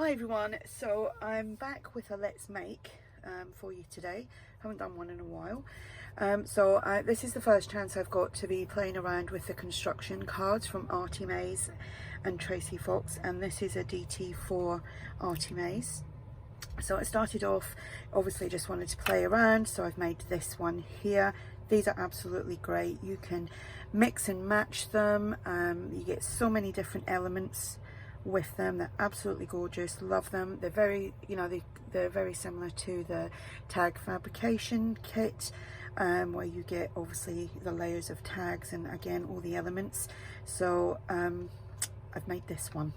Hi everyone, so I'm back with a Let's Make for you today. Haven't done one in a while. This is the first chance I've got to be playing around with the construction cards from ARTYmaze and Tracie Fox, and this is a DT4 ARTYmaze. So I started off, obviously just wanted to play around, so I've made this one here. These are absolutely great. You can mix and match them. You get so many different elements with them. They're absolutely gorgeous. Love them. They're very, they're very similar to the tag fabrication kit, where you get obviously the layers of tags and again all the elements. So I've made this one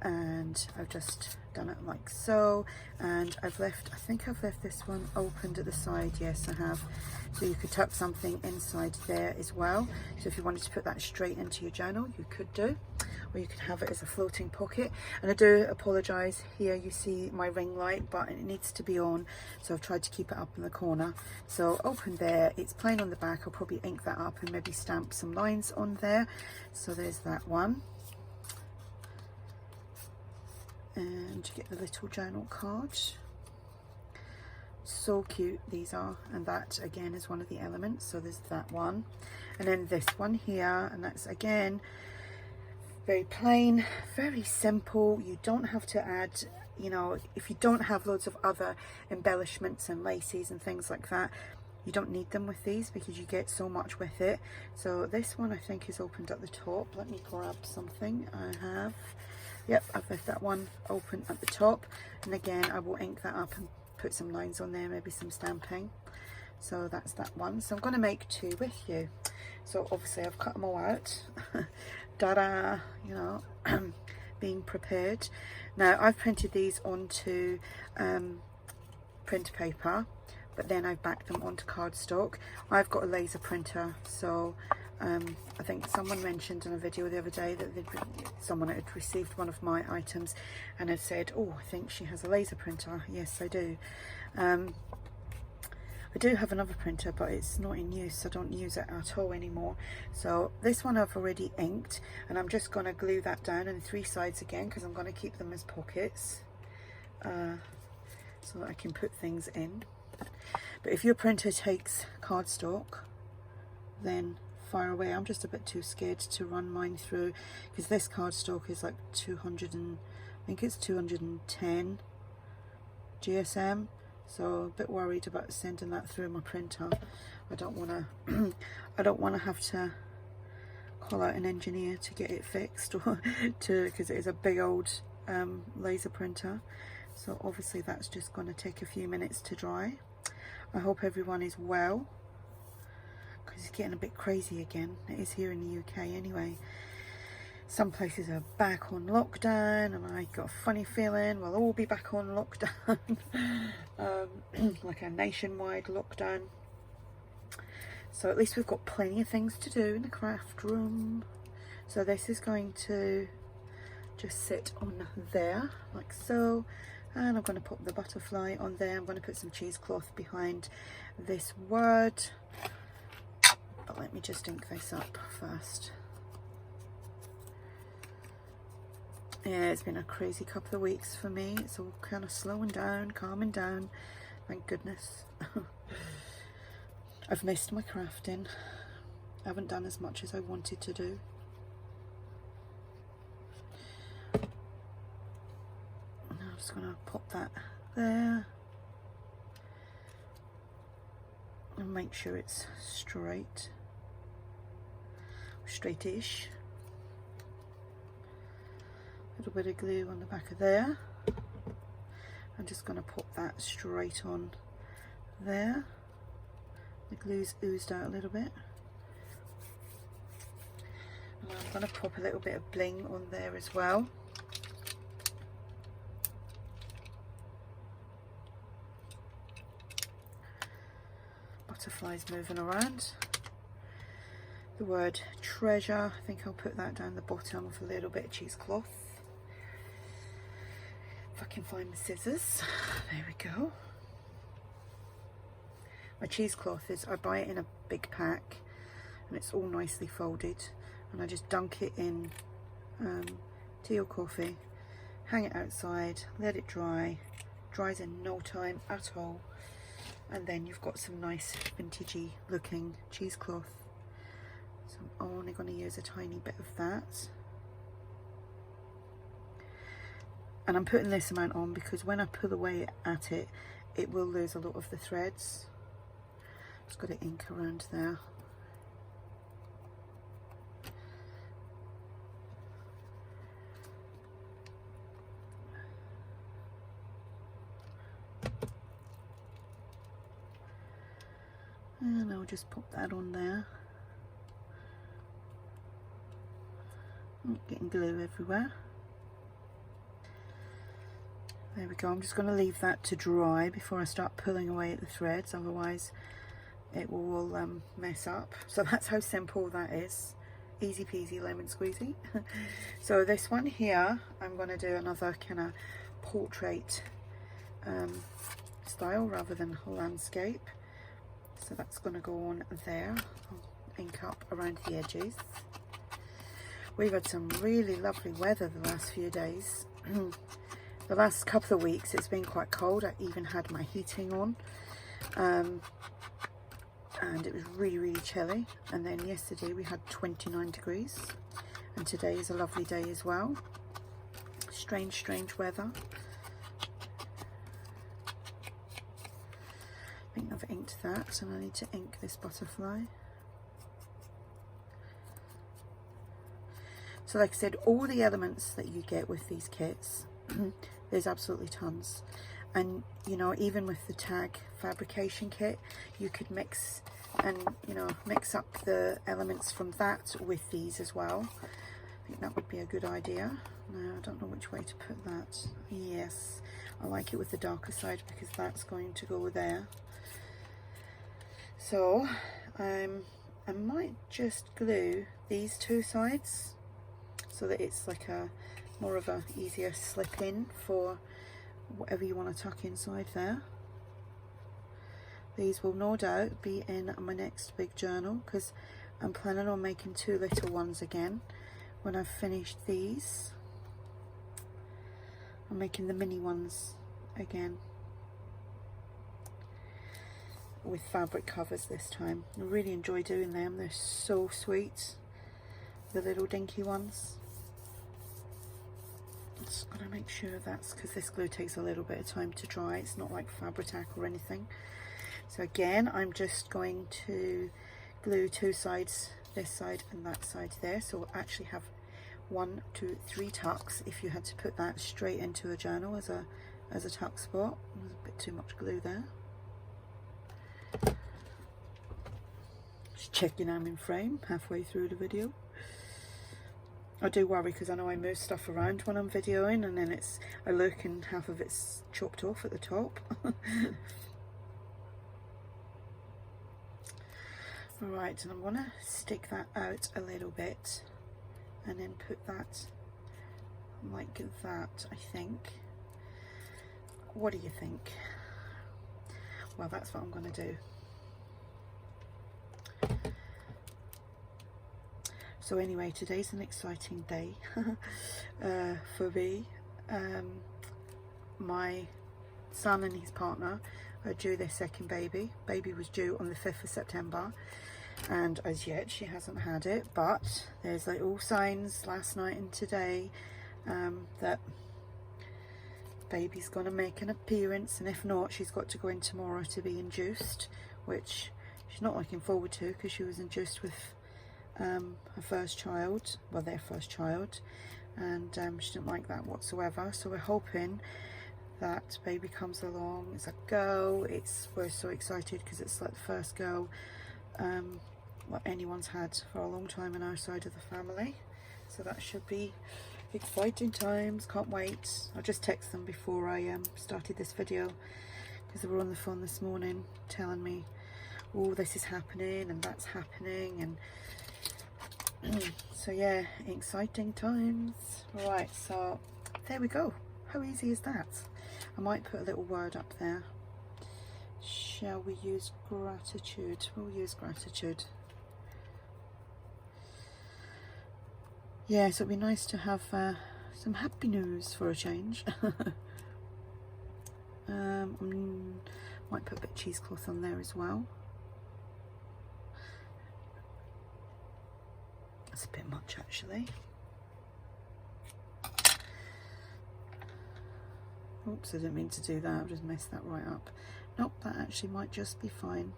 and I've just done it like so, and I think I've left this one opened at the side. Yes, I have. So you could tuck something inside there as well. So if you wanted to put that straight into your journal, you could do, or you could have it as a floating pocket. And I do apologize, here you see my ring light, but it needs to be on, so I've tried to keep it up in the corner. So open there, it's plain on the back. I'll probably ink that up and maybe stamp some lines on there. So there's that one. And you get the little journal card. So cute these are, and that again is one of the elements. So there's that one, and then this one here, and that's again very plain, very simple. You don't have to add, if you don't have loads of other embellishments and laces and things like that, you don't need them with these because you get so much with it. So this one I think is opened at the top. Let me grab something. Yep, I've left that one open at the top, and again I will ink that up and put some lines on there, maybe some stamping. So that's that one. So I'm going to make two with you. So obviously I've cut them all out. Ta-da, being prepared. Now I've printed these onto print paper, but then I've backed them onto cardstock. I've got a laser printer, so I think someone mentioned in a video the other day that someone had received one of my items and had said, oh, I think she has a laser printer. Yes, I do. I do have another printer, but it's not in use. I don't use it at all anymore. So this one I've already inked, and I'm just going to glue that down on 3 sides again because I'm going to keep them as pockets so that I can put things in. But if your printer takes cardstock, then fire away. I'm just a bit too scared to run mine through because this cardstock is like 200 and I think it's 210 GSM, so a bit worried about sending that through my printer. I don't want to I don't want to have to call out an engineer to get it fixed, or because it is a big old laser printer. So obviously that's just going to take a few minutes to dry. I hope everyone is well, because it's getting a bit crazy again. It is here in the UK anyway. Some places are back on lockdown, and I got a funny feeling we'll all be back on lockdown. Like a nationwide lockdown. So at least we've got plenty of things to do in the craft room. So this is going to just sit on there like so, and I'm going to put the butterfly on there. I'm going to put some cheesecloth behind this word. But let me just ink this up first. Yeah, it's been a crazy couple of weeks for me. It's all kind of slowing down, calming down. Thank goodness. I've missed my crafting. I haven't done as much as I wanted to do. I'm just going to pop that there. And make sure it's straight, straightish. A little bit of glue on the back of there. I'm just going to pop that straight on there. The glue's oozed out a little bit. And I'm going to pop a little bit of bling on there as well. Butterflies moving around. The word treasure, I think I'll put that down the bottom with a little bit of cheesecloth. If I can find the scissors. There we go. My cheesecloth is, I buy it in a big pack, and it's all nicely folded, and I just dunk it in tea or coffee hang it outside, let it dry, dries in no time at all, and then you've got some nice vintagey looking cheesecloth. So I'm only going to use a tiny bit of that, and I'm putting this amount on because when I pull away at it, it will lose a lot of the threads. Just got to ink around there. And I'll just pop that on there. Getting glue everywhere. There we go. I'm just going to leave that to dry before I start pulling away at the threads, otherwise it will all mess up. So that's how simple that is. Easy peasy lemon squeezy. So this one here, I'm going to do another kind of portrait style rather than landscape. So that's going to go on there. I'll ink up around the edges. We've had some really lovely weather the last few days. The last couple of weeks it's been quite cold. I even had my heating on, and it was really chilly. And then yesterday we had 29 degrees, and today is a lovely day as well. Strange weather. I think I've inked that, and I need to ink this butterfly. So like I said, all the elements that you get with these kits, there's absolutely tons. And you know, even with the tag fabrication kit, you could mix and, you know, mix up the elements from that with these as well. I think that would be a good idea. Now, I don't know which way to put that. Yes, I like it with the darker side because that's going to go there. So I might just glue these two sides so that it's like a more of a easier slip in for whatever you want to tuck inside there. These will no doubt be in my next big journal because I'm planning on making 2 little ones again when I've finished these. I'm making the mini ones again with fabric covers this time. I really enjoy doing them. They're so sweet, the little dinky ones. Just gotta make sure that's, because this glue takes a little bit of time to dry. It's not like Fabri-Tac or anything. So again, I'm just going to glue 2 sides, this side and that side there. So we'll actually have 1, 2, 3 tucks if you had to put that straight into a journal as a tuck spot. There's a bit too much glue there. Just checking I'm in frame halfway through the video. I do worry because I know I move stuff around when I'm videoing, and then I look and half of it's chopped off at the top. Alright, and I'm going to stick that out a little bit and then put that like that, I think. What do you think? Well, that's what I'm going to do. So anyway, today's an exciting day for me. My son and his partner are due their second baby. Baby was due on the 5th of September, and as yet she hasn't had it, but there's like all signs last night and today that baby's gonna make an appearance, and if not, she's got to go in tomorrow to be induced, which she's not looking forward to because she was induced with her first child, well, their first child, and she didn't like that whatsoever. So we're hoping that baby comes along. It's a girl. We're so excited because it's like the first girl what anyone's had for a long time on our side of the family. So that should be exciting times. Can't wait. I just texted them before I started this video because they were on the phone this morning telling me, oh, this is happening and that's happening, and so yeah, exciting times. Right, so there we go. How easy is that? I might put a little word up there. Shall we use gratitude? We'll use gratitude. Yeah, so it'd be nice to have some happy news for a change. Might put a bit of cheesecloth on there as well. That's a bit much actually. Oops, I didn't mean to do that. I've just messed that right up. Nope, that actually might just be fine.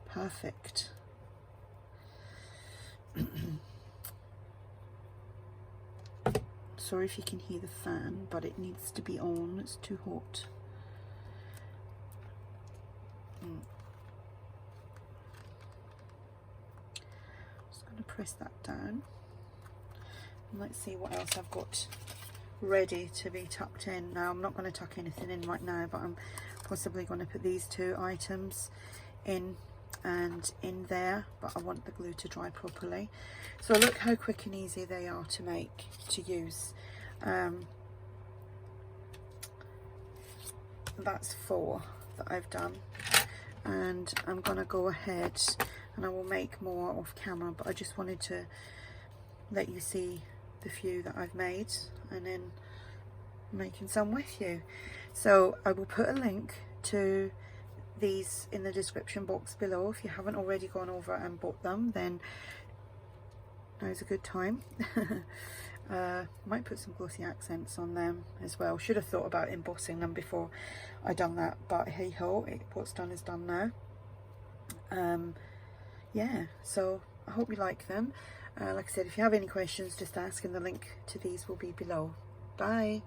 Perfect. Sorry if you can hear the fan, but it needs to be on. It's too hot. Just going to press that down. And let's see what else I've got ready to be tucked in. Now, I'm not going to tuck anything in right now, but I'm possibly going to put these two items in and in there, but I want the glue to dry properly. So look how quick and easy they are to make, to use. That's 4 that I've done, and I'm gonna go ahead and I will make more off camera, but I just wanted to let you see the few that I've made and then making some with you. So I will put a link to these in the description box below. If you haven't already gone over and bought them, then now's a good time. Might put some glossy accents on them as well. Should have thought about embossing them before I done that, but hey ho, what's done is done now. Yeah, so I hope you like them. Like I said, if you have any questions, just ask, and the link to these will be below. Bye.